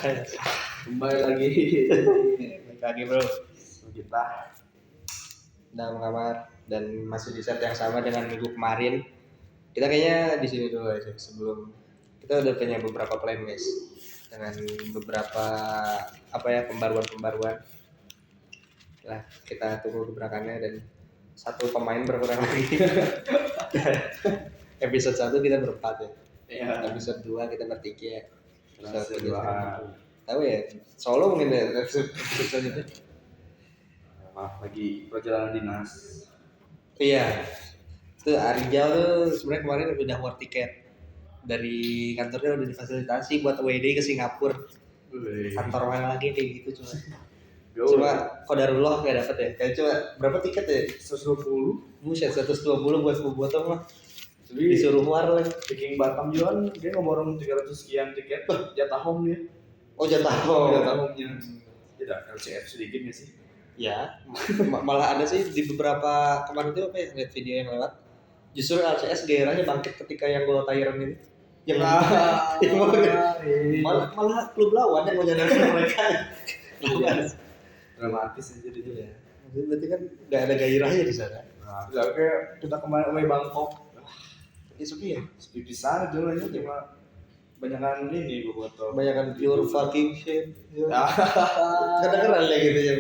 Kembali lagi. Balik lagi bro, Kita dalam kamar dan masih di set yang sama dengan minggu kemarin. Kita kayaknya di sini dulu aja sebelum kita udah punya beberapa plan guys dengan beberapa pembaruan. Lah kita tunggu gebrakannya dan satu pemain berkurang lagi. Episode 1 kita berempat ya. Episode 2 kita bertiga. Episode 3 tahu ya solo mungkin ya episode selanjutnya. maaf lagi perjalanan dinas. Iya, itu Arijal tuh sebenarnya kemarin udah war tiket dari kantornya udah difasilitasi buat WD ke Singapura. Kantor mana lagi kayak gitu cuma kodarullah nggak dapet ya. Kayak cuma berapa tiket ya? 120. Buset 120 buat Bobotoh mah. Jadi Disuruh war lagi. Viking Batam juga kan dia ngomong 300 sekian tiket jatah home dia. Oh jatah home. Jatah home-nya. Tidak LCF sedikit nggak sih? Ya, malah ada sih di beberapa kemarin itu apa ya lihat video yang lewat. Justru LCS gairahnya bangkit ketika yang gol Tyron ini. Yang malah klub lawan yang mau nyadarin mereka. Dramatis aja gitu ya. Berarti kan nggak ada gairahnya di sana. Nah, kayak kita kemarin away Bangkok. Ya sepi ya. Sepi pisan itu aja cuma banyakan ini Bobotoh. Banyakan pure fucking shit. Kadang-kadang kayak gitu ya.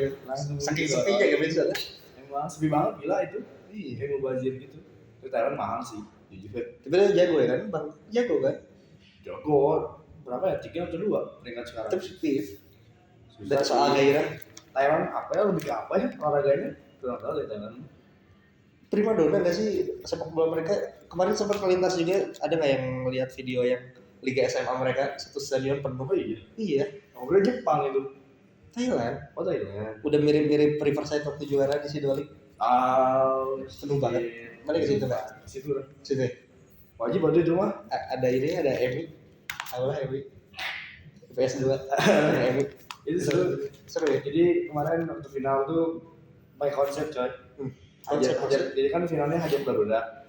Saking sepinya gak bisa lah. Emang sepi banget gila itu. Iya. Kayak mubazir gitu. Itu Thailand mahal sih. Jujur. Tapi dia jago ya kan, bang. Jago kan. Jago. Berapa ya? 3 atau 2 peringkat sekarang. Tapi sepi. Dan soal gairah. Thailand apa ya lebih ke apa ya olahraganya? Kurang tahu deh Thailand. Prima dona nggak sih sepak bola mereka? Kemarin sempat melintas juga. Ada nggak yang melihat video yang Liga SMA mereka satu stadion penuh? Oh iya. Iya. Oh gue Jepang itu. Thailand. Oh Thailand. Udah mirip-mirip Riverside waktu juara di Sido League. Penuh banget. Mana ke situ nggak? Situ lah. Situ. Wajib ada itu mah. Ada ini, ada Emi. Tahu lah Emi. PS2. Emi. Itu seru ya. Jadi kemarin waktu final tuh by konsep coy. Konsep. Jadi kan finalnya Hajat Garuda.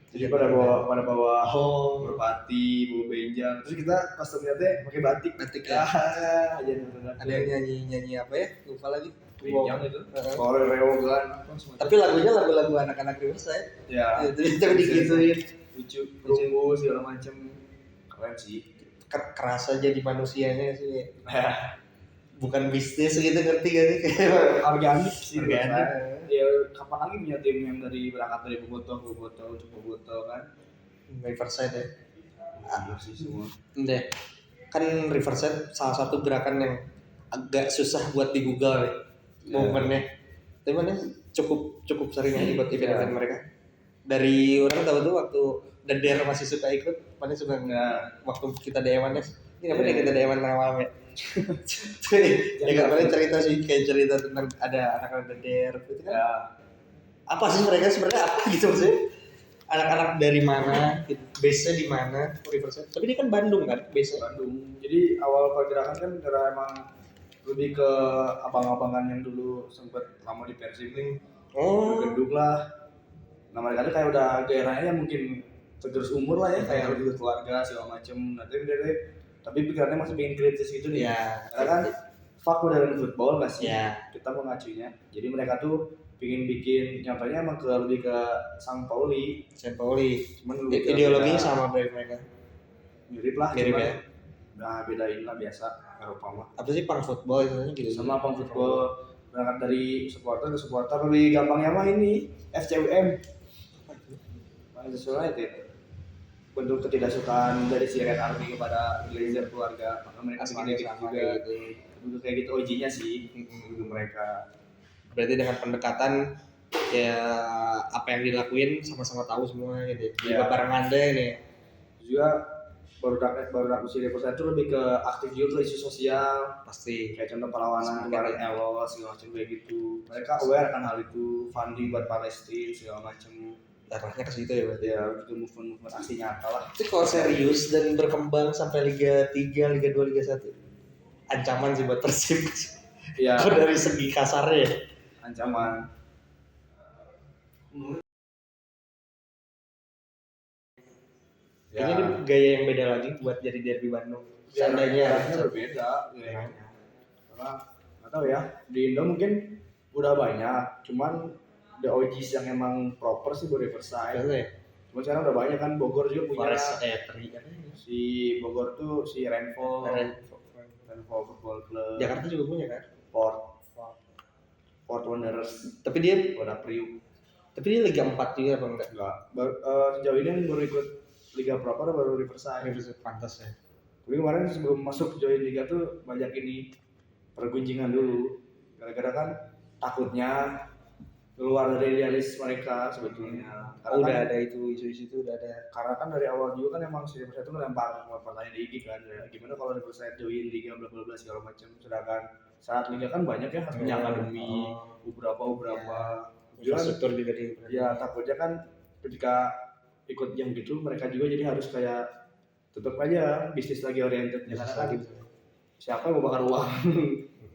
Jadi pada bawa merpati, bawa benjang. Terus kita pas ternyata pakai batik. Batik ya. Hajat Garuda. Ada yang nyanyi apa ya? Lupa lagi. Benjang itu. Kalau reo kan. Tapi lagunya lagu-lagu anak-anak Riverside. Ya. Itu digituin. Lucu, perunggu segala macem. Keren sih. Keras aja di manusianya sih. Bukan bisnis gitu, ngerti gak sih? Organik sih. Organik. Ya kapan lagi punya tim yang berangkat dari Bobotoh untuk Bobotoh kan? Riverside ya. Sih semua. Deh. Kan Riverside salah satu gerakan yang agak susah buat di Google ya. Momennya. Tapi mana cukup sering aja buat event-event mereka. Dari orang tahu tuh waktu Deder masih suka ikut, mana suka nggak waktu kita DM-an ya. Ini apa nih kita DM-an malam ya? Ya kemarin cerita sih kayak cerita tentang ada anak-anak Deder gitu kan. Ya. Apa sih mereka sebenarnya apa gitu sih? Anak-anak dari mana? Base-nya di mana? Riverside. Tapi dia kan Bandung kan, base-nya. Bandung. Jadi awal pergerakan kan karena emang lebih ke abang-abangan yang dulu sempat lama di Persib nih. Gendung lah. Nah mereka tuh kayak udah gairahnya mungkin tergerus umur lah ya, kayak lebih keluarga segala macem. Nah tapi pikirannya masih pengen kritis gitu nih. Ya. Karena kan fuck modern football nggak sih? Ya. Kita mau ngacunya. Jadi mereka tuh pengen bikin nyatanya emang lebih ke Sang Pauli. Cuman ideologinya sama dari mereka. Mirip lah. Mirip ya. Nah bedain lah biasa Eropa mah. Apa sih punk football itu gitu? Sama punk football berangkat dari supporter ke supporter lebih gampangnya mah ini FCUM. Manchester United. Bentuk ketidaksukaan dari si Red Army kepada Glazer keluarga, maka mereka bikin gitu juga. Bentuk kayak gitu OG-nya sih untuk mereka. Berarti dengan pendekatan ya apa yang dilakuin sama-sama tahu semua gitu. Juga barengan deh nih. Juga baru si Riverside itu lebih ke aktif juga ke isu sosial. Pasti. Kayak contoh perlawanan kemarin Elos segala macam kayak gitu. Mereka aware akan hal itu, funding buat Palestina segala macam. Arahnya ke situ ya berarti. Ya itu movement aksi nyata lah. Itu kalau serius dan berkembang sampai Liga 3, Liga 2, Liga 1 ancaman sih buat Persib. Ya. Kalau dari segi kasarnya ya. Ancaman. Ini gaya yang beda lagi buat jadi derby Bandung. seandainya daerahnya berbeda daerahnya. Karena nggak tahu ya, di Indo mungkin udah banyak, cuman the OGs yang emang proper sih baru Riverside. ya Cuma sekarang udah banyak kan, Bogor juga punya. Forest Etri kan Si Bogor tuh si Rainfall Football Club. Jakarta juga punya kan Port Wanderers. tapi dia Wadah Priuk. Liga 4 juga apa enggak? Enggak. Sejauh ini baru ikut Liga Proper baru Riverside. Pantas ya. Tapi kemarin sebelum masuk join Liga tuh banyak ini pergunjingan dulu. Gara-gara kan takutnya keluar dari idealis mereka sebetulnya. Karena Udah kan, ada itu isu-isu itu udah ada. karena kan dari awal juga kan emang si Riverside itu ngelempar pertanyaan di IG kan, ya, gimana kalau Riverside join Liga bla bla bla segala macam. Sedangkan saat Liga kan banyak ya, punya akademi, beberapa. Infrastruktur juga di. Ya takutnya kan ketika ikut yang gitu mereka juga jadi harus kayak tetap aja bisnis lagi oriented ya, karena kan siapa yang mau bakar uang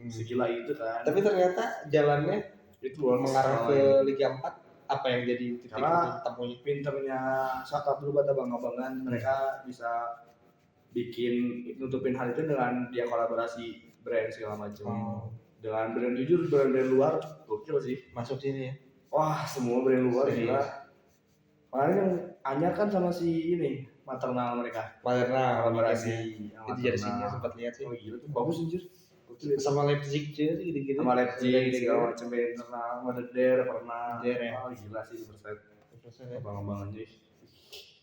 segila itu kan. Tapi ternyata jalannya Itu mengarah ke Liga 4 apa yang jadi titik karena temunya? pinternya startup dulu buat abang-abangan, mereka bisa bikin nutupin hal itu dengan dia kolaborasi brand segala macam. Dengan brand, jujur brand luar gokil sih Masuk sini ya. wah semua brand luar gila. Kemarin yang Anyar kan sama si ini maternal mereka Moderna kolaborasi. itu jadi sini sempat lihat sih. Oh gila tuh bagus anjir. Sama Leipzig juga sih gitu-gitu. Sama Leipzig segala macam internal, Madeder pernah. Ya. Oh gila sih Riverside. Abang-abangan aja.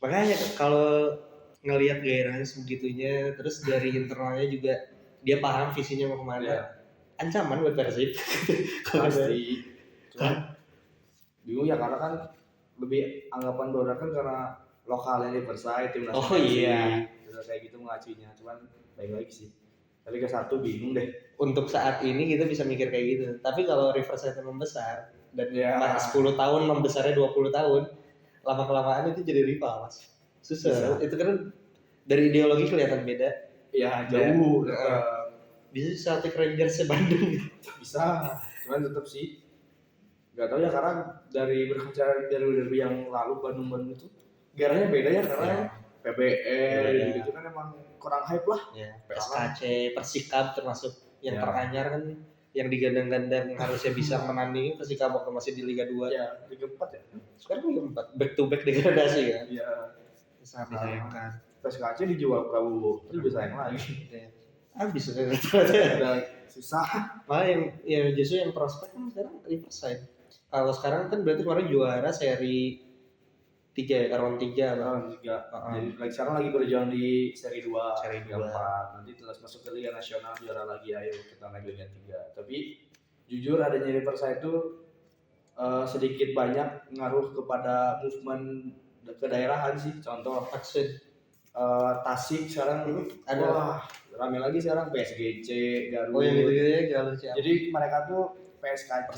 Makanya kalau ngelihat gairahnya sebegitunya, terus dari internalnya juga dia paham visinya mau kemana. Ya. Ancaman buat Persib. Pasti. Cuma bingung ya karena kan lebih anggapan Dora kan karena lokalnya Riverside timnas. Oh iya. Kayak gitu mengacunya. Cuman baik lagi sih. Tapi ke satu bingung deh. Untuk saat ini kita bisa mikir kayak gitu. Tapi kalau Riverside membesar dan Ya. 10 tahun membesarnya 20 tahun, lama-kelamaan itu jadi rival, Mas. Susah. Itu kan dari ideologi kelihatan beda. Ya jauh. Bisa Celtic Rangers Bandung gitu. Bisa. Cuman tetap sih nggak tahu ya karena dari berkaca dari yang lalu Bandung itu garanya beda ya karena PBL gitu kan emang kurang hype lah. Ya, PSKC, Persikab termasuk yang teranyar kan yang digandang-gandang harusnya bisa menandingi Persikab waktu masih di Liga 2. Ya, Liga 4 ya. Sekarang Liga 4, back to back degradasi kan. Iya. Sangat disayangkan. PSKC dijual Prabowo, itu lebih sayang lagi. Habis udah susah. Malah yang justru yang prospek kan sekarang Riverside. Kalau sekarang kan berarti kemarin juara seri 3 ya, Round 3 Round 3. Jadi sekarang lagi berjuang di seri 2, seri 2. Nanti terus masuk ke Liga Nasional juara lagi, ayo kita naik Liga 3. Tapi jujur adanya Riverside itu sedikit banyak ngaruh kepada movement kedaerahan sih. Contoh Tasik sekarang ada rame lagi sekarang PSGC, Garut. Oh yang gitu-gitu ya Garut. Jadi mereka tuh Persika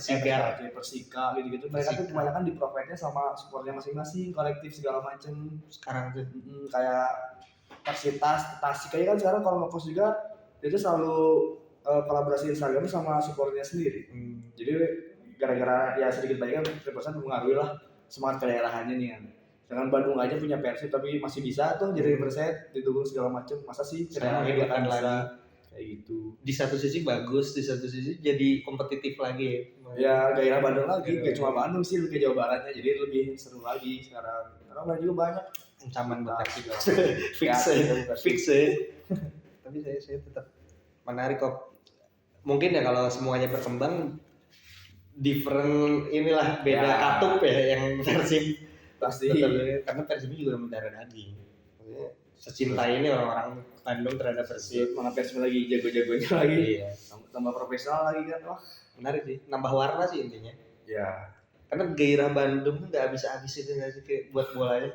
gitu-gitu. Mereka tuh kebanyakan di provide-nya sama supportnya masing-masing, kolektif segala macem. Sekarang tuh kayak Persitas, Tasik aja kan sekarang kalau ngepost juga dia tuh selalu kolaborasi Instagram sama supportnya sendiri. Jadi gara-gara ya sedikit banyak kan mempengaruhi lah semangat kedaerahannya nih kan. Dengan Bandung aja punya Persib tapi masih bisa tuh jadi Riverside didukung segala macam. Masa sih sekarang hidupkan lagi kayak gitu. Di satu sisi bagus, di satu sisi jadi kompetitif lagi. Ya gairah Bandung lagi, gak cuma Bandung sih, lebih ke Jawa Baratnya jadi lebih seru lagi sekarang. Karena banyak juga banyak ancaman buat Persib. Fix ya. Tapi saya tetap menarik kok. Mungkin ya kalau semuanya berkembang different inilah beda katup ya yang Persib pasti. Karena Persib juga mendarah daging. Secinta ini orang-orang Bandung terhadap Persib. Mana Persib lagi jago-jagonya lagi. Iya. Tambah profesional lagi kan. Wah, menarik sih. Nambah warna sih intinya. Ya. Karena gairah Bandung tuh nggak habis-habis itu nggak sih kayak buat bolanya.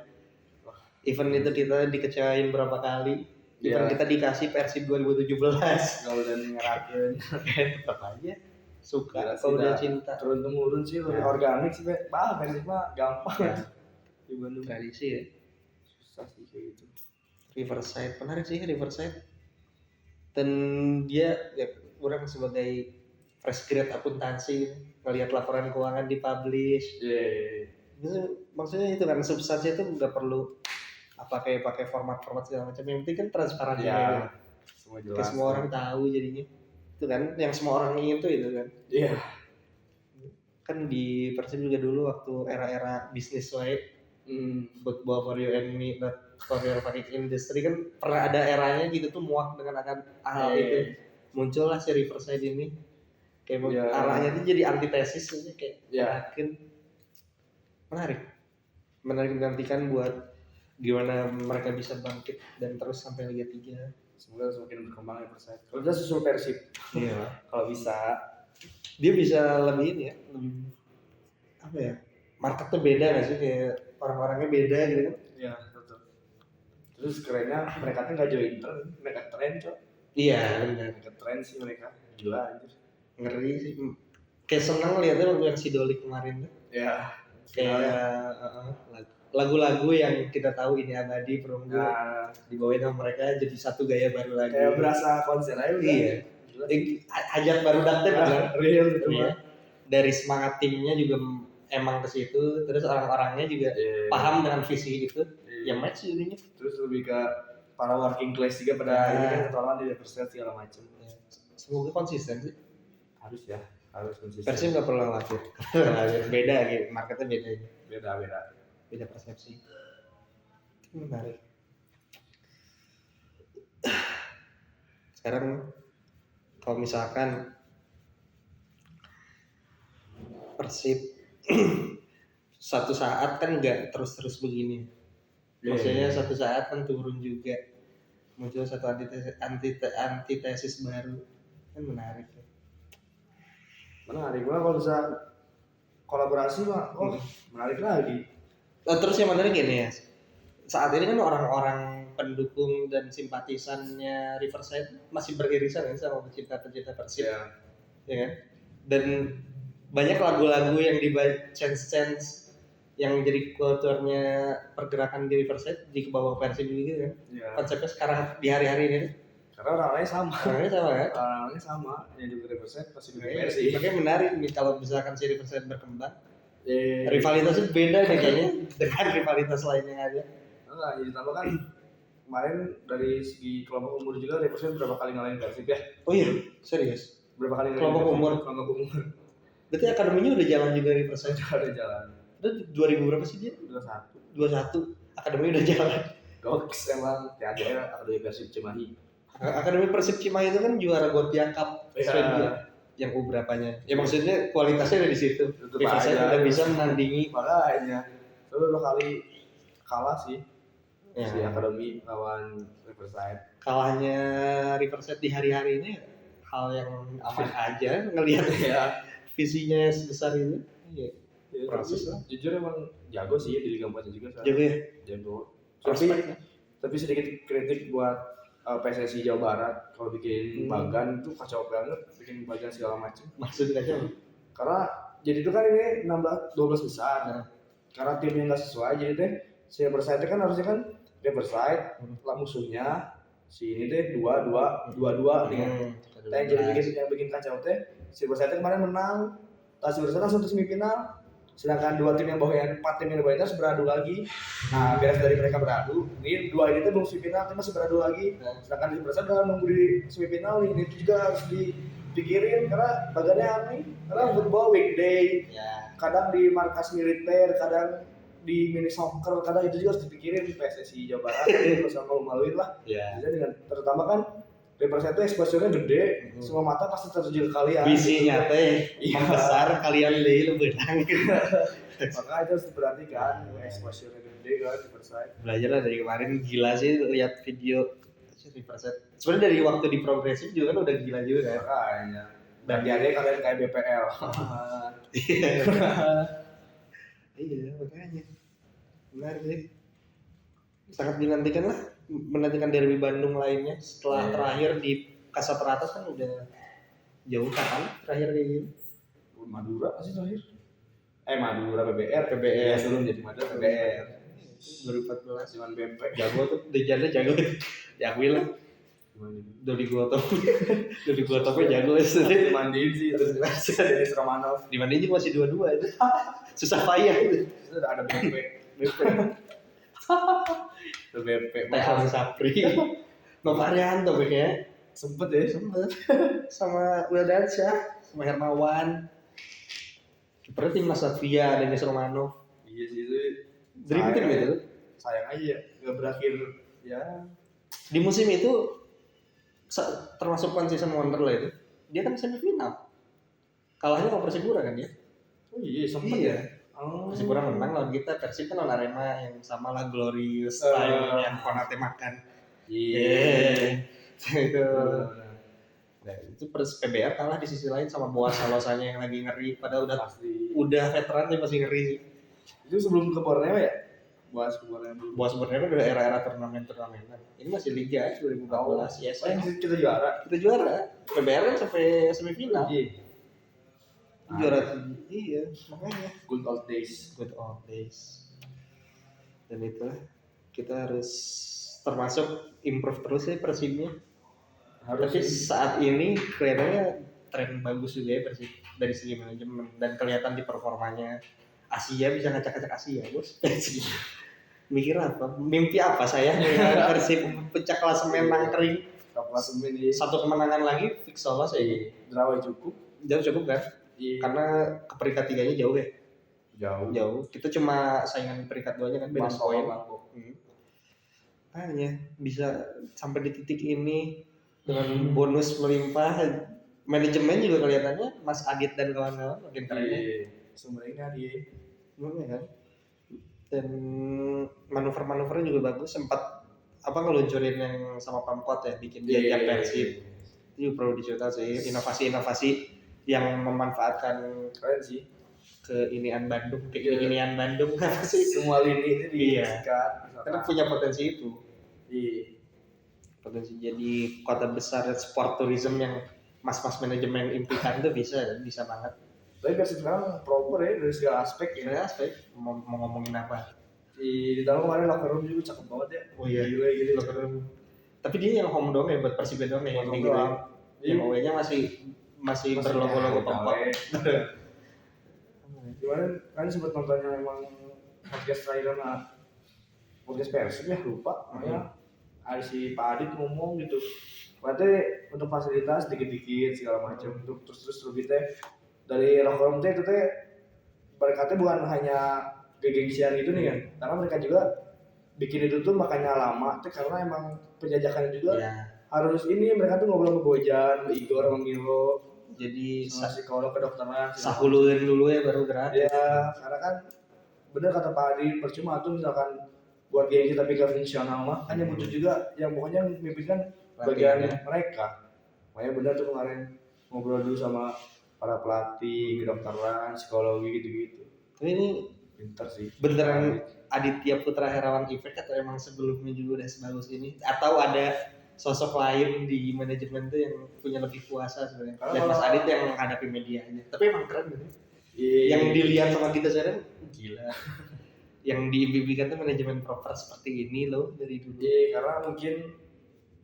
Event itu kita dikecewain berapa kali. Event kita dikasih Persib 2017. Golden ngerakin. Tetap aja suka. Kalau udah cinta. Turun temurun sih lebih organik sih. Persib mah gampang. Di Bandung tradisi ya. Susah sih kayak gitu. Riverside, menarik sih Riverside. Dan dia ya orang sebagai fresh grade akuntansi ngelihat laporan keuangan dipublish. Itu maksudnya itu kan substansinya itu nggak perlu pakai format segala macam. Yang penting kan transparan ya. semua Kayak jelas. semua orang tahu jadinya. Itu kan yang semua orang ingin tuh itu kan. Iya. Kan di Persib juga dulu waktu era-era bisnis wae football for you and me not for your fucking industry kan pernah ada eranya gitu tuh muak dengan akan hal itu. Muncullah si Riverside ini kayak arahnya tuh jadi antitesis aja kayak yakin menarik menantikan buat gimana mereka bisa bangkit dan terus sampai Liga 3. Semoga semakin berkembang ya Persib. Kalau bisa susul Persib. Iya, kalau bisa dia bisa lebih ini ya, lebih apa ya? Marketnya beda nggak sih kayak orang-orangnya beda gitu kan? Iya betul. Terus kerennya mereka tuh nggak join tren, mereka tren cok. Iya benar. Mereka tren sih mereka. Gila anjir. Ngeri sih. Kayak seneng lihatnya waktu yang si Doli kemarin tuh. Ya. Kayak lagu-lagu yang kita tahu ini abadi perunggu dibawain sama mereka jadi satu gaya baru lagi. Kayak berasa konser aja udah. Iya. Hajat baru datang kan? Real gitu ya. Dari semangat timnya juga emang ke situ, terus orang-orangnya juga paham dengan visi itu. Ya match jadinya. Terus lebih ke para working class juga pada ini kan ketolongan di Persib segala macam. Semoga konsisten sih. Harus ya, harus konsisten. Persib nggak perlu khawatir. Beda gitu, marketnya beda. Beda persepsi. Menarik. Sekarang kalau misalkan Persib satu saat kan nggak terus begini. Maksudnya satu saat kan turun juga. Muncul satu antitesis baru. Kan menarik. Menarik banget kalau bisa kolaborasi mah. Menarik lagi. Terus yang menarik gini ya. Saat ini kan orang-orang pendukung dan simpatisannya Riverside masih beririsan kan sama pecinta-pecinta Persib. Ya kan? Dan banyak lagu-lagu yang dibaca chance yang jadi kulturnya pergerakan di Riverside di bawah Persib juga kan. Konsepnya sekarang di hari-hari ini. Karena orang-orangnya sama. Orangnya sama kan? Orangnya sama. Yang juga Riverside pasti juga Persib. Makanya menarik nih kalau misalkan si Riverside berkembang. Rivalitasnya beda nih kayaknya dengan rivalitas lain yang ada. Enggak, jadi tambah kan kemarin dari segi kelompok umur juga Riverside berapa kali ngalahin Persib ya? Oh iya, serius? Berapa kali kelompok umur? Berarti akademinya udah jalan juga Riverside? Udah jalan. Itu 2000 berapa sih dia? 21. Akademi udah jalan. Goks emang TADR Akademi Persib Cimahi. Akademi Persib Cimahi itu kan juara Gotia Cup Swedia. Yang berapanya? Ya maksudnya kualitasnya ada di situ. Riverside udah bisa menandingi. Makanya. Itu dua kali kalah sih. Ya. Si Akademi lawan Riverside. Kalahnya Riverside di hari-hari ini hal yang aman aja ngelihat ya visinya sebesar ini. Iya. Proses lah. Jujur emang jago sih di Liga 4 juga sekarang. Jago ya? Jago. Tapi sedikit kritik buat PSSI Jawa Barat kalau bikin bagan itu kacau banget, bikin bagan segala macam. Maksudnya kacau? Karena jadi itu kan ini 12 besar. Karena timnya nggak sesuai jadi deh si Riverside kan harusnya kan Riverside lah musuhnya si ini deh 2-2 nih. Yang bikin kacau teh si Riverside kemarin menang, si Riverside langsung ke semifinal. Sedangkan 2 tim yang bawahnya, 4 tim yang bawahnya harus beradu lagi. Nah, beres dari mereka beradu, ini 2 ini tuh belum semifinal, tim masih beradu lagi. Sedangkan di Persib udah nunggu di semifinal, ini juga harus dipikirin karena bagannya aneh. Karena football weekday, kadang di markas militer, kadang di mini soccer, kadang itu juga harus dipikirin PSSI Jawa Barat, terus malu-maluin lah. Jadi dengan terutama kan Riverside itu exposure-nya gede, semua mata pasti tertuju ke kalian. Visinya teh membesar kalian deh lebih nangis. Makanya itu harus diperhatikan, exposure-nya gede kan Riverside. Belajar lah dari kemarin gila sih lihat video Riverside. Sebenarnya dari waktu di progresif juga kan udah gila juga kan. Makanya. Dan dia kalian kayak BPL. Iya makanya. Menarik sih. Sangat dinantikan lah. Menantikan derby Bandung lainnya setelah terakhir di Kasat Teratas kan udah jauh kan terakhir kayak gini. Madura sih terakhir. Madura PBR ya, sebelum jadi Madura PBR 2014 cuman BP jago tuh Dejannya jago diakui lah. Dodi Guatope jago dimandiin sih terus Dennis Romanov dimandiin juga masih 22 itu susah payah itu udah ada BP itu BP Tehran Sapri Novarianto kayaknya Sempet ya. Sempet sama Wildansyah, sama Hermawan. Kipernya timnas Latvia, Denis Romanov. Iya sih itu. Dream team itu. Sayang aja nggak berakhir ya. Di musim itu termasuk one season wonder lah itu. Dia kan semifinal. Kalahnya sama Persipura kan dia. Oh iya sempet Iya. ya. Oh. Persipura menang lawan kita, Persib kan lawan Arema yang sama lah glorious time yang Konate makan. Iya. Itu. Nah, itu PBR kalah di sisi lain sama Boas Salosanya yang lagi ngeri, padahal udah veteran dia masih ngeri. Itu sebelum ke Borneo ya? Boas ke Borneo dulu. Boas Borneo kan udah era-era turnamen-turnamenan. Ini masih Liga 2014 ya. Kita juara. Kita juara. PBR kan sampai semifinal. Iya. Juara iya, makanya Good old days. good old days. Dan itu kita harus termasuk improve terus ya Persibnya. Tapi saat ini kelihatannya tren bagus juga ya Persib dari segi manajemen dan kelihatan di performanya. Asia bisa ngacak-ngacak Asia, bos. Mikir apa? Mimpi apa saya dengan Persib pecah klasemen nangkring? Klasemen ini. Satu kemenangan lagi fix lolos ya. Draw cukup. Jauh cukup kan? Iya. Karena ke peringkat 3-nya jauh ya. Jauh. Kita cuma saingan peringkat 2-nya kan beda poin. Makanya bisa sampai di titik ini dengan bonus melimpah. Manajemen juga kelihatannya Mas Adit dan kawan-kawan makin keren ya. Sumbernya dia. Kan? Dan manuver-manuvernya juga bagus. Sempat ngeluncurin yang sama Pamkot ya, bikin dia Persib. Itu perlu dicontoh sih, inovasi-inovasi yang memanfaatkan keren sih keinian Bandung, keinian Bandung apa sih? Semua lini itu diisikan. Karena punya potensi itu. Iya. Potensi jadi kota besar sport tourism yang mas-mas manajemen impikan tuh bisa banget. Tapi Persib sekarang proper ya dari segala aspek ya. Segala aspek. Mau ngomongin apa? Di dalam kemarin locker room juga cakep banget ya. Oh iya. Gila gitu. Locker room. Tapi dia yang home dong ya buat Persib dong ya. Yang gitu. Yang away-nya masih berlogo-logo Pamkot. Gimana kan sempat nontonnya emang podcast terakhir sama podcast Persib ya lupa. Makanya ada si Pak Adit ngomong gitu. Berarti untuk fasilitas dikit-dikit segala macam untuk terus kita dari locker room itu berkatnya bukan hanya gengsian itu nih kan, karena mereka juga bikin itu tuh makanya lama tuh karena emang penjajakan juga harus ini mereka tuh ngobrol sama Bojan, sama Igor, sama Milo, jadi psikolog kedokteran sahuluin dulu ya baru gerak ya, karena kan bener kata Pak Adi, percuma tuh misalkan buat gengsi tapi gak fungsional mah kan yang butuh juga yang pokoknya memimpinkan bagian mereka. Makanya bener tuh kemarin ngobrol dulu sama para pelatih, kedokteran, psikologi gitu-gitu. Ini pintar sih. Beneran Aditya Putra Herawan Effect atau emang sebelumnya juga udah sebagus ini? Atau ada sosok lain di manajemen tuh yang punya lebih kuasa sebenarnya? Dan Mas Adit yang menghadapi media aja. Tapi emang keren gitu. Yang dilihat sama kita sekarang gila. Yang diimpikan tuh manajemen proper seperti ini loh dari dulu. Iya, karena mungkin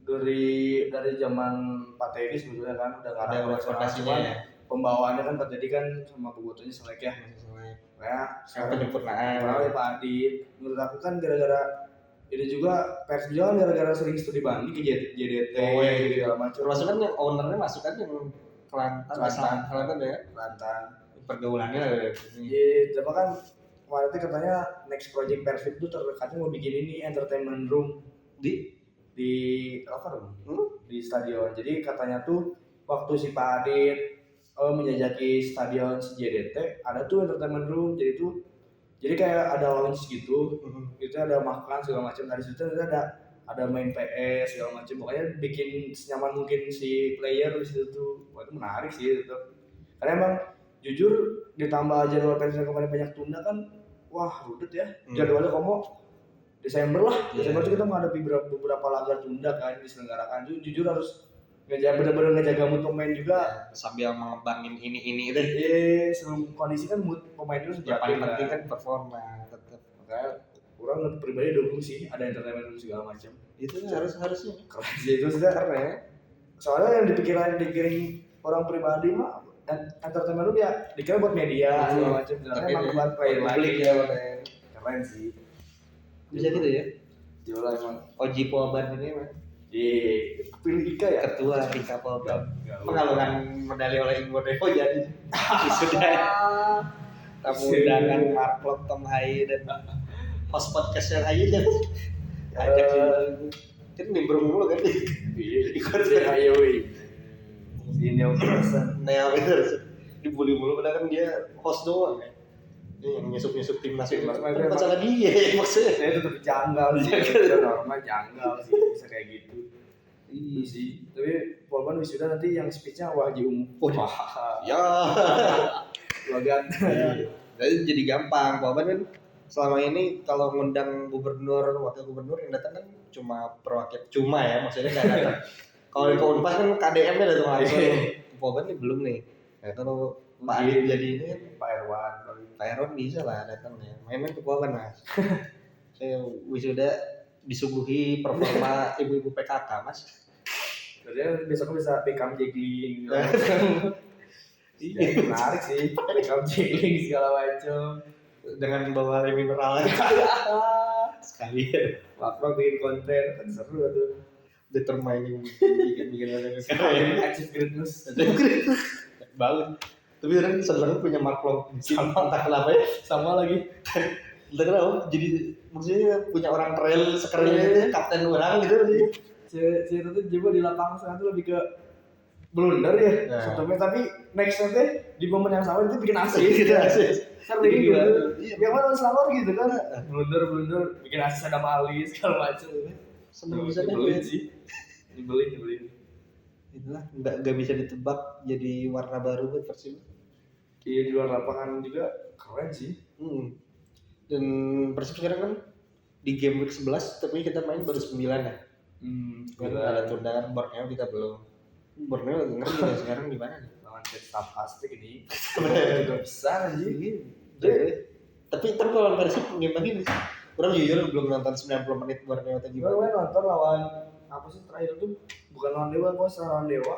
dari zaman Pak Teddy sebetulnya kan udah nggak ada fondasinya ya. Pembawaannya kan Pak Teddy kan sama Bobotonya selek ya. Kayak penyempurnaan. Karena Pak Adit, menurut aku kan gara-gara ini juga Persib juga gara-gara sering studi banding ke JDT gitu segala macam. Termasuk kan yang ownernya masuk kan yang Kelantan ya. Kelantan. Pergaulannya. Iya, coba kan kemarin itu katanya next project Persib itu terdekatnya mau bikin ini entertainment room di apa di stadion. Jadi katanya tuh waktu si Pak Adit menjajaki stadion JDT ada tuh entertainment room, jadi kayak ada lounge gitu, itu ada makan segala macam. Dari situ ada main PS segala macam, pokoknya bikin senyaman mungkin si player di situ tuh. Wah, itu menarik sih itu. Karena emang jujur ditambah jadwal Persib kemarin banyak tunda kan, wah rudet ya. Jadwalnya komo Desember Desember itu kita menghadapi beberapa laga tunda kan diselenggarakan. Jujur harus benar-benar ngejaga mood pemain juga sambil mengembangin ini deh. Iya, sebelum kondisi kan mood pemain itu yang paling penting kan performa tetap. Makanya kurang pribadi dukung sih ada entertainment segala macam. Itu harusnya keren sih itu sudah keren. Soalnya yang dipikirin orang pribadi mah entertainment itu ya dikira buat media segala macam. Sebenarnya emang buat player lagi ya. Keren sih. Bisa gitu ya. Jual emang Oji Poaban ini mah. Pilih Ika ya? Ketua Rika Polda. Enggak. Pengalungan medali oleh Ingo Devo jadi sudah tamu undangan Mark Tom Hai dan host podcast yang Hai dan ajak kan nimbrung mulu kan Ikut ayo ini yang person. Nea bener dibully mulu padahal kan dia host doang kan. Ini yang nyusup timnas itu kan masalah dia maksudnya. Saya tetap janggal sih. Itu normal janggal sih bisa kayak gitu. Iya sih. Tapi Polban wisuda nanti yang speech-nya Wahji Wah. Ya. Logat. Jadi gampang. Polban kan selama ini kalau ngundang gubernur, wakil gubernur yang datang kan cuma perwakilan cuma ya maksudnya nggak datang. Kalau ke Unpas kan KDM-nya datang langsung. Polban nih belum nih. Ya kalau Pak Adil jadi ini kan Pak Erwan bisa lah datang ya. Main-main ke Polban Mas. Saya wisuda disuguhi performa ibu-ibu PKK Mas. Kerja besok bisa become juggling. Iya menarik sih. Become juggling segala macam. Dengan bawa air mineral sekali Waktu bikin konten kan seru tuh. determining bikin ada Achieve greatness. banget. Tapi orang seneng punya Mark Long sama entah kenapa ya Sama lagi. entah kenapa jadi maksudnya punya orang trail sekeren itu kapten orang gitu sih. Si itu tuh juga di lapangan sana tuh lebih ke blunder ya. Nah. Sebetulnya tapi nextnya tuh di momen yang sama itu bikin asis gitu. Sering Iya. gitu. Yang mana selalu gitu kan. Blunder bikin asis ada mali segala macam. Seneng bisa Nyebelin sih. Nyebelin. itulah nggak bisa ditebak jadi warna baru buat Persib. Iya di luar lapangan juga keren sih. Dan Persib sekarang kan di game week 11 tapi kita main baru 9 ya. Kan ada tundangan Borneo kita belum. Borneo lagi ngeri ya sekarang di mana nih? Lawan Staff Aztec ini juga besar anjing. Tapi kalau Persib game lagi nih. Orang jujur belum nonton 90 menit Borneo atau Gimana gimana. gue nonton lawan apa sih terakhir tuh bukan lawan Dewa, kok lawan Dewa.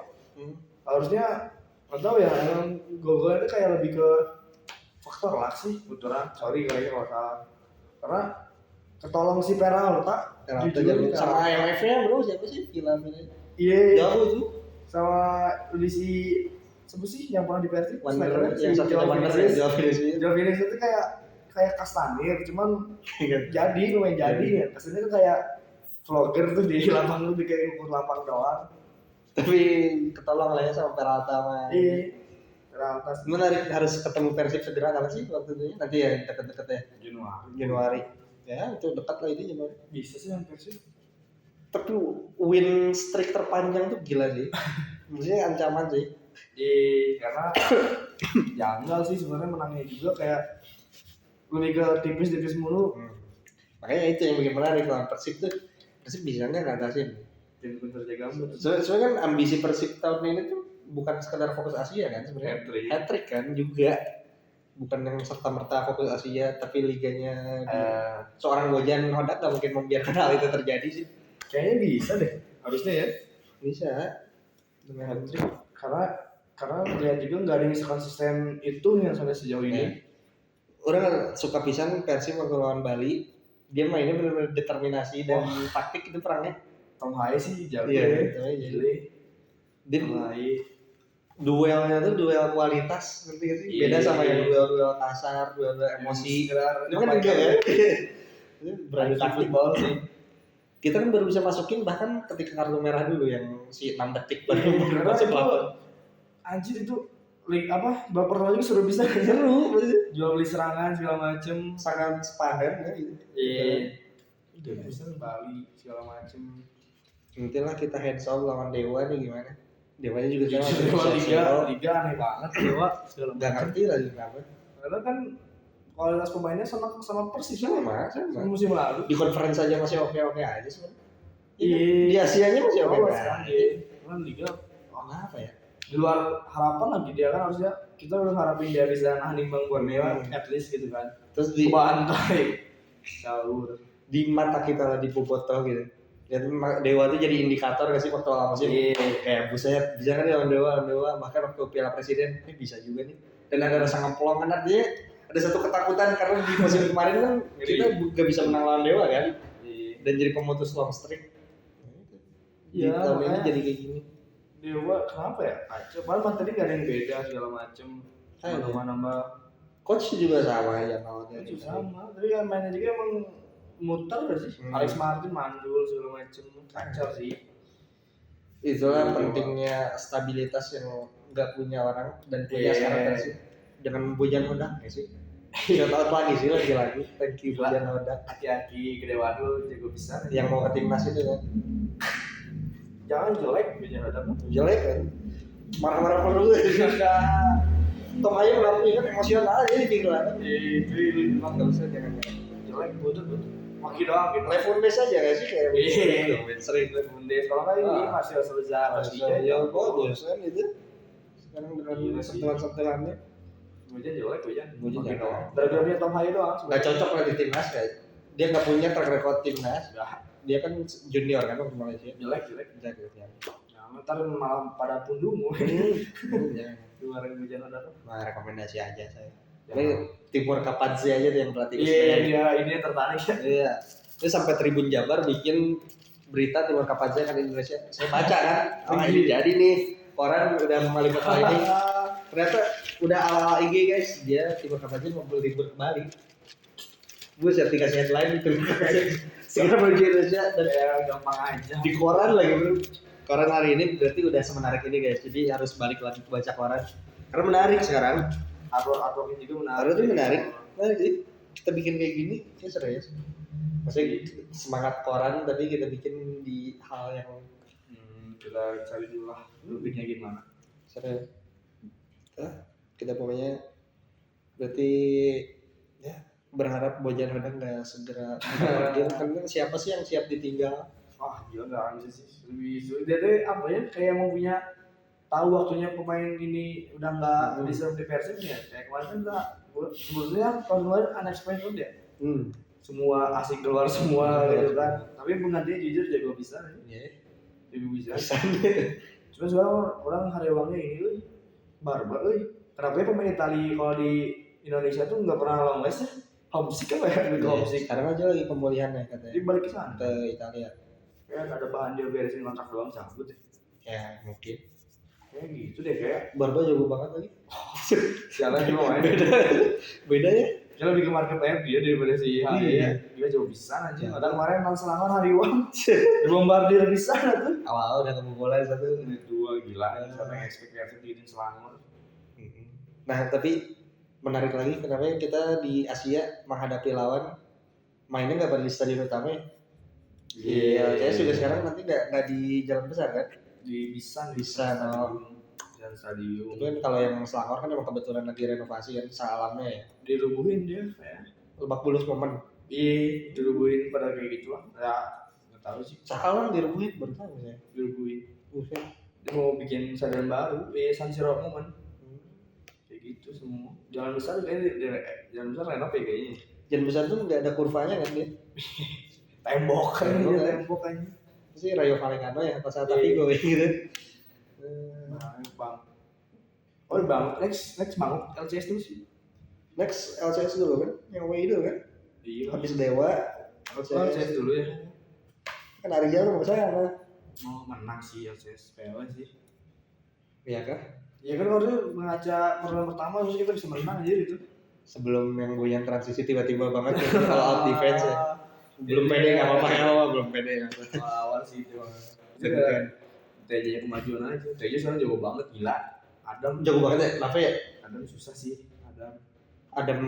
Harusnya nggak tahu ya, yang gol-golnya itu kayak lebih ke faktor luck sih, betulan. Sorry kayaknya kalau salah. Karena ketolong si Peralta. Jujur Sama IMF-nya bro siapa sih Villa-Villa? Iya. Jauh tuh. Sama si siapa sih yang pernah di Persib? Wanderer yang satu Wanderer ya Joao Vinicius. Joao Vinicius itu kayak Kastanir, cuman jadi lumayan jadi ya. Kesannya tuh kayak vlogger tuh di lapangan tuh kayak ukur lapang doang. Tapi ketolong lah ya sama Peralta sama. Iya. Peralta Menarik harus ketemu Persib segera kapan sih waktu itu ya? Nanti ya deket-deket ya Januari. Ya itu dekat lah ini Januari. Bisa sih yang Persib. Tapi win streak terpanjang tuh gila sih. Maksudnya ancaman sih. Karena janggal sih sebenarnya menangnya juga kayak lebih ke tipis-tipis mulu. Makanya itu yang bikin menarik lawan Persib tuh. Persib bisa nggak ngatasin. Jadi bener jaga gambut. Soalnya kan ambisi Persib tahun ini tuh bukan sekedar fokus Asia kan sebenarnya. Hat-trick kan juga. Bukan yang serta-merta fokus Asia, tapi liganya seorang Bojan Hodak nggak mungkin membiarkan hal itu terjadi sih. Kayaknya bisa deh, harusnya ya. Bisa. Dengan Hat-trick. Karena lihat juga nggak ada yang konsisten itu yang sampai sejauh ini. Orang suka pisan Persib waktu lawan Bali. Dia mainnya benar-benar determinasi dan taktik itu perangnya. Tom Hai sih jago Iya, ya. Gile. Dia Tom Hai. duelnya tuh duel kualitas ngerti gak sih? Beda sama yang duel-duel kasar, duel-duel emosi. Ini kan enggak ya. Ini berani taktik football sih. Kita kan baru bisa masukin bahkan ketika kartu merah dulu yang si 6 detik baru Karena masuk itu lawan. anjir itu baper lagi suruh bisa Seru, jual beli serangan segala macem. sangat sepadan ya gitu. Iya. Udah bisa Bali segala macem. Intilah kita hands off lawan Dewa nih gimana? Dewanya juga Dewa liga aneh banget Dewa segala nggak macem. ngerti lagi kenapa. Karena kan kualitas pemainnya sama Persis Sama. musim lalu. Di conference aja masih oke aja sebenarnya. Iya. Di Asianya masih oke Lolos aja. kan dia. Kan liga Kenapa ya? di luar harapan lagi dia kan harusnya kita udah harapin dia bisa nimbang Borneo at least gitu kan. Terus di Bantai. Sahur. di mata kita lah di Bobotoh gitu. Jadi Dewa tuh jadi indikator gak sih waktu awal musim? Kayak buset, bisa kan lawan Dewa, bahkan waktu Piala Presiden, bisa juga nih. Dan ada rasa ngeplong kan artinya ada satu ketakutan karena di musim kemarin kan kita gak bisa menang lawan Dewa kan. Dan jadi pemutus long streak. di Iya, tahun ini makanya jadi kayak gini. Dewa kenapa ya? Padahal tadi nggak ada yang beda segala macem. Kayaknya. Nambah Coach juga sama ya awalnya. itu sama. Tapi kan mainnya juga emang muter gak sih? Alex Martin mandul segala macem, kacau sih. Itulah Iya. pentingnya stabilitas yang nggak punya orang dan punya Iya. sekarang kan sih. Jangan Bojan Hodak ya sih. Shout out lagi sih lagi. Thank you Gila. Bojan Hodak Hati-hati gede waduh jago besar. yang mau ke timnas itu kan. Jangan jelek bikin ada mah. Jelek kan. Marah-marah terus. Tom Ayu kenapa ya kan emosional aja di pikiran. Itu Emang nggak usah jangan. jelek butuh. Maki doang gitu. Levandes aja gak sih kayak Iya. sering. Bundes kalau nggak ini Ah. Marcel Salazar Ya bagus kan itu. Sekarang dengan Iya sih. sentuhan-sentuhannya Bujan jelek Bujan. Bujan Maki jelek. doang. Gara-gara dia Tom Haye doang. nggak cocok lah di timnas kayak. Dia nggak punya track record timnas. Udah Dia kan junior kan waktu Malaysia. jelek. Jago ya. Nah, ntar malah pada pundungu. Ya. Kemarin Bujan ada tuh. Nah, rekomendasi aja saya. Ya. Ini Timur Kapadze aja tuh yang pelatih. Iya dia ini tertarik ya. Iya. Terus sampai Tribun Jabar bikin berita Timur Kapadze kan Indonesia. Saya baca kan, oh ini jadi nih orang udah meliput hal ini. Ternyata udah ala IG guys, dia Timur Kapadze mau berlibur ke Bali. Buset dikasih headline itu. Sekarang menuju Indonesia dan Ya gampang aja. di koran lagi bro. Koran hari ini berarti udah semenarik ini guys. Jadi harus balik lagi baca koran. Karena menarik sekarang. Artwork juga menarik. Artwork itu menarik. Menarik sih. Kita bikin kayak gini, kayak serius. Maksudnya semangat koran tapi kita bikin di hal yang Kita cari dulu lah. Lu bikinnya gimana? serius. Kita pokoknya berarti ya berharap Bojan Hodak nggak segera dia kan siapa sih yang siap ditinggal. Wah gila nggak bisa sih. Lebih sulit. Dia tuh apa ya? Kayak mau punya tahu waktunya pemain ini udah nggak deserve di Persib ya. Kayak kemarin kan udah sebetulnya tahun kemarin unexpected ya. Semua asing keluar semua gitu kan. Tapi penggantinya jujur jago bisa ya. Jago bisa. Cuma sekarang orang Haryawangnya ini loh. Barbar loh. Kenapa ya pemain Itali kalau di Indonesia tuh nggak pernah longest ya? Homesick apa ya? Homesick. Sekarang aja lagi pemulihan ya katanya. Jadi balik ke sana. Ke Italia. Kayak ada bahan dia beresin kontrak doang cabut ya. Ya mungkin. Kayak gitu deh kayak. Barba jago banget lagi. Sialan juga main. Beda ya? Dia lebih ke market player dia daripada si Haye ya. Dia jauh bisa aja. Padahal kemarin lawan Selangor Hariwang. Dibombardir bisa tuh. Awal udah kebobolan satu. Ini dua gila. Siapa yang expect di Selangor. Nah tapi menarik lagi kenapa kita di Asia menghadapi lawan mainnya nggak pada di stadion utama ya? Iya, saya juga sekarang nanti nggak di jalan besar kan? Di Bisan. Dan stadium. Itu kan kalau yang Selangor kan emang kebetulan lagi renovasi kan salamnya ya. Dirubuhin dia kayak. Lebak Bulus momen. Iya, dirubuhin pada kayak gitu lah. Ya, nggak tahu sih. Salam dirubuhin baru tahu saya. Dirubuhin. Buset. Dia mau bikin stadion baru. San Siro Momen. Kayak gitu semua. Jalan besar kayaknya jalan besar renov ya kayaknya. Jalan besar tuh nggak ada kurvanya kan dia? Tembok kan Tembok, dia kan? tembok kan. Si Rayo Vallecano ya pas saat Iya. Vigo gitu. Nah, bang. Oh bang, next bang LCS dulu sih. Next LCS dulu kan, yang away dulu kan. Iya. Habis Dewa, LCS dulu ya. kan hari jalan nggak sana. Oh menang sih LCS PL sih. Iya kan? Ya kan harusnya mengaca pertemuan pertama terus kita bisa menang aja gitu. Sebelum yang goyang transisi tiba-tiba banget ya, all out defense ya. Belum pede nggak apa-apa ya, belum pede ya. Awal sih itu. Kan. TJ kemajuan aja. TJ sekarang jago banget gila. Adam Jago banget ya, kenapa ya? Adam susah sih. Adam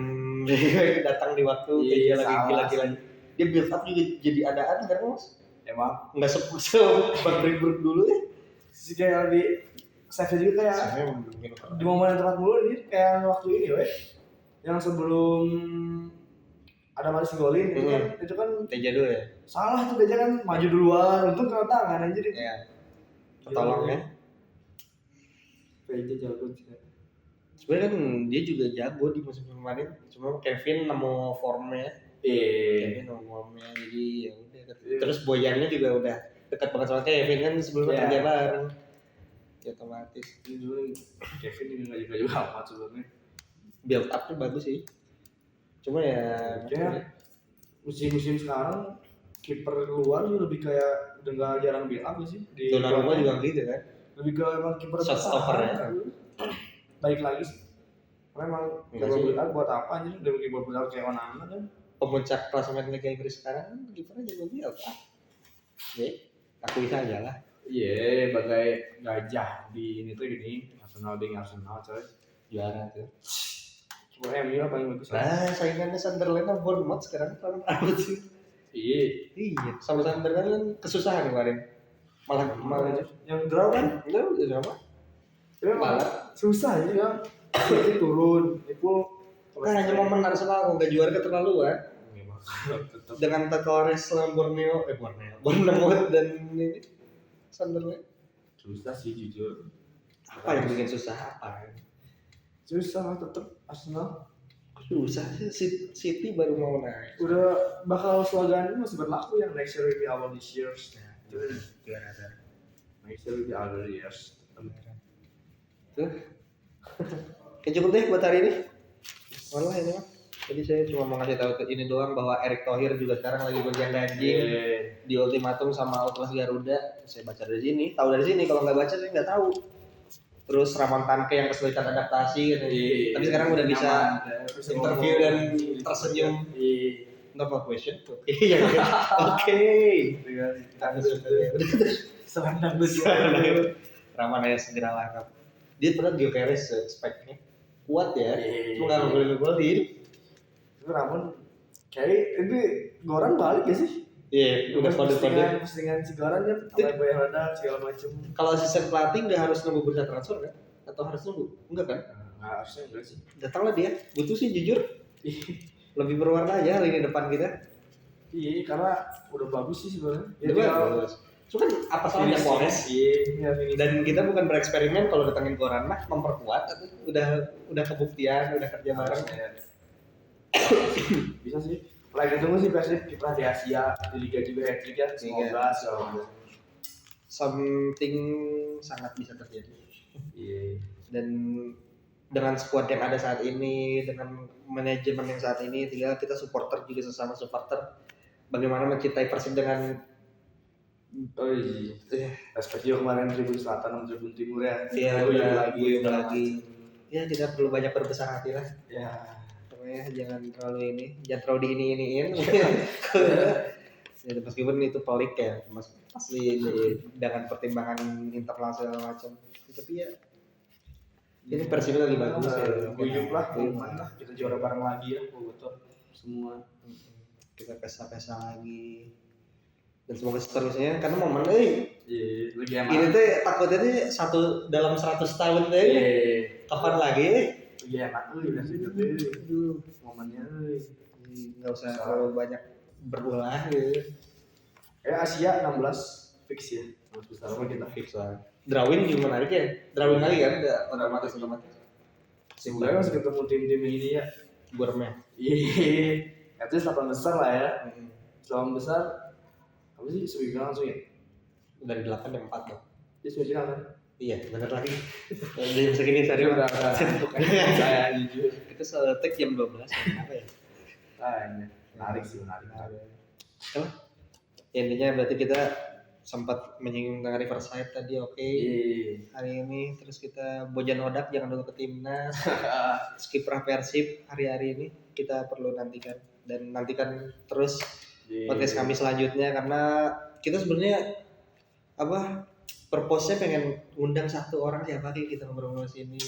datang di waktu Iya, kayak dia lagi salah gila-gila. Dia build up juga jadi adaan sekarang mas. Emang Nggak seperti dulu ya. sih kayak lebih save juga kayak Saya mungkin di momen yang tepat mulu nih kayak waktu ini weh yang sebelum ada Maris golin itu kan Teja dulu ya. salah tuh dia kan maju duluan untung kena tangan anjir Iya. Ketolong ya. PJ jago sih. Sebenarnya kan dia juga jago di musim kemarin. Cuma Kevin nemu formnya. Kevin nemu formnya jadi ya udah. Terus Boyannya juga udah dekat banget sama Kevin kan sebelumnya Iya. kerja bareng. Ya otomatis. Ini dulu Kevin ini nggak juga amat sebenarnya. Build up-nya bagus sih. Cuma ya musim sekarang kiper keluar juga lebih kayak udah nggak jarang build up sih di Donnarumma juga gitu kan. lebih ke emang kiper Shot stopper ya. baik lagi sih. Karena emang Enggak kiper sih. build up buat apa aja udah kiper build up kayak Onana kan. Pemuncak klasemen Liga Inggris sekarang kan kipernya juga dia apa? Ya, akui saja lah. Iya, bagai gajah di ini tuh ini Arsenal coy. Juara tuh. Cuma MU lah paling bagus. Nah, saingannya Sunderland sama Bournemouth sekarang kan apa sih? Iya, sama Sunderland kan kesusahan kemarin. Malah yang draw kan enggak apa? ya, Malah susah ya. Itu turun, Liverpool kan hanya momen Arsenal nggak juara keterlaluan. tetap Dengan Totores sama Bournemouth dan ini Sunderland. susah sih jujur. Apa yang bikin susah apa? Susah tetap Arsenal. Susah sih, City baru mau naik. Udah bakal slogan ini masih berlaku yang next year will be our this years. Juara ada. Next year will be our years. Tuh. Oke, cukup deh buat hari ini. Malah ini mah. Jadi saya cuma mau ngasih tahu ini doang bahwa Erick Thohir juga sekarang lagi gonjang ganjing di ultimatum sama Outlast Garuda. Saya baca dari sini, tahu dari sini. Kalau nggak baca saya nggak tahu. Terus Ramon Tanke yang kesulitan adaptasi, tapi sekarang udah bisa interview dan tersenyum. Normal question. Oke. Sekarang Ramon aja segera langkap. Dia pernah Gyökeres speknya kuat ya, cuma nggak golin. Itu Ramon kayak itu Goran balik ya sih? Iya, udah kode-kode. Postingan si Goran kan sampai bayar dana segala macem. Kalau asisten pelatih nggak harus nunggu bursa transfer kan? Atau harus nunggu? Enggak kan? Nggak harusnya enggak sih. Datanglah dia. Butuh sih jujur. Lebih berwarna aja lini depan kita. Iya, karena udah bagus sih sebenarnya. Ya Udah tinggal bagus. Cuma kan apa salahnya Polres? Iya, Dan kita bukan bereksperimen kalau datangin Goran mah memperkuat atau udah kebuktian, udah kerja bareng. Bisa sih. Lagi tunggu sih Persib kiprah di Asia, di Liga juga hat-trick ya. Semoga Something sangat bisa terjadi. Iya. Dan dengan squad yang ada saat ini, dengan manajemen yang saat ini, tinggal kita supporter juga sesama supporter bagaimana mencintai Persib dengan Oh iya. Respect juga kemarin Tribun Selatan sama Tribun Timur ya. Guyup lagi. Ya kita perlu banyak berbesar hati lah. Ya. Pokoknya jangan terlalu diini-iniin. Ya, meskipun itu pelik ya, pasti dengan pertimbangan internal segala macam. Tapi ya ini Persib lagi bagus ya. Guyup lah, mana kita juara bareng lagi ya, betul semua. Kita pesta-pesta lagi. Dan semoga seterusnya karena momen Iya, lagi emang. ini tuh takutnya tuh dalam 100 tahun deh. Kapan lagi? Iya, enak udah sih itu. Momennya Enggak usah terlalu banyak berulah gitu. Asia 16 fix ya. 16 besar sama kita. Fix lah. Drawing juga menarik ya. Drawing lagi kan enggak otomatis. Sebenarnya masih ketemu tim-tim ini ya. Bournemouth. Iya. Itu 8 besar lah ya. 8 besar. Apa sih semifinal langsung ya? Dari 8 dan 4 dong. Dia semifinal kan? Iya, benar lagi. Jam segini saya udah saya jujur. Itu soal tag jam 12 apa ya? Menarik sih. Apa? Intinya berarti kita sempat menyinggung tentang Riverside tadi, oke. Hari ini terus kita Bojan Hodak jangan dulu ke timnas. Kiprah Persib hari-hari ini kita perlu nantikan dan nantikan terus podcast kami selanjutnya karena kita sebenarnya purpose-nya pengen ngundang satu orang siapa sih kita ngobrol sini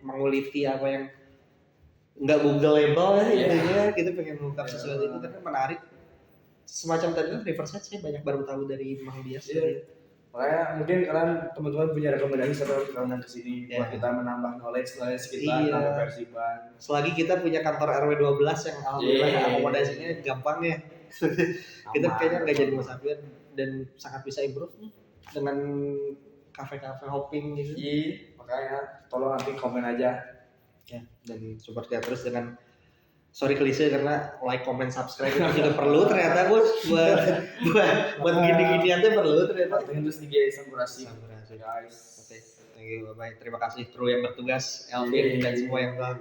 menguliti apa yang nggak Googleable ya intinya kita pengen mengungkap sesuatu itu karena menarik semacam tadi kan Riverside saya banyak baru tahu dari Mang Dias. Makanya mungkin kalian teman-teman punya rekomendasi siapa kita undang ke sini buat kita menambah knowledge kita tentang Persiban. Selagi kita punya kantor RW 12 yang alhamdulillah akomodasinya gampang ya. Kita kayaknya nggak jadi musafir dan sangat bisa improve dengan kafe-kafe hopping gitu. Makanya tolong nanti komen aja ya dan support kita terus dengan sorry klise karena like, comment, subscribe itu juga perlu ternyata bos buat gini-ginian tuh perlu ternyata. Terus di Sampurasi guys. Oke, thank you, bye. Terima kasih kru yang bertugas, Elvin dan semua yang telah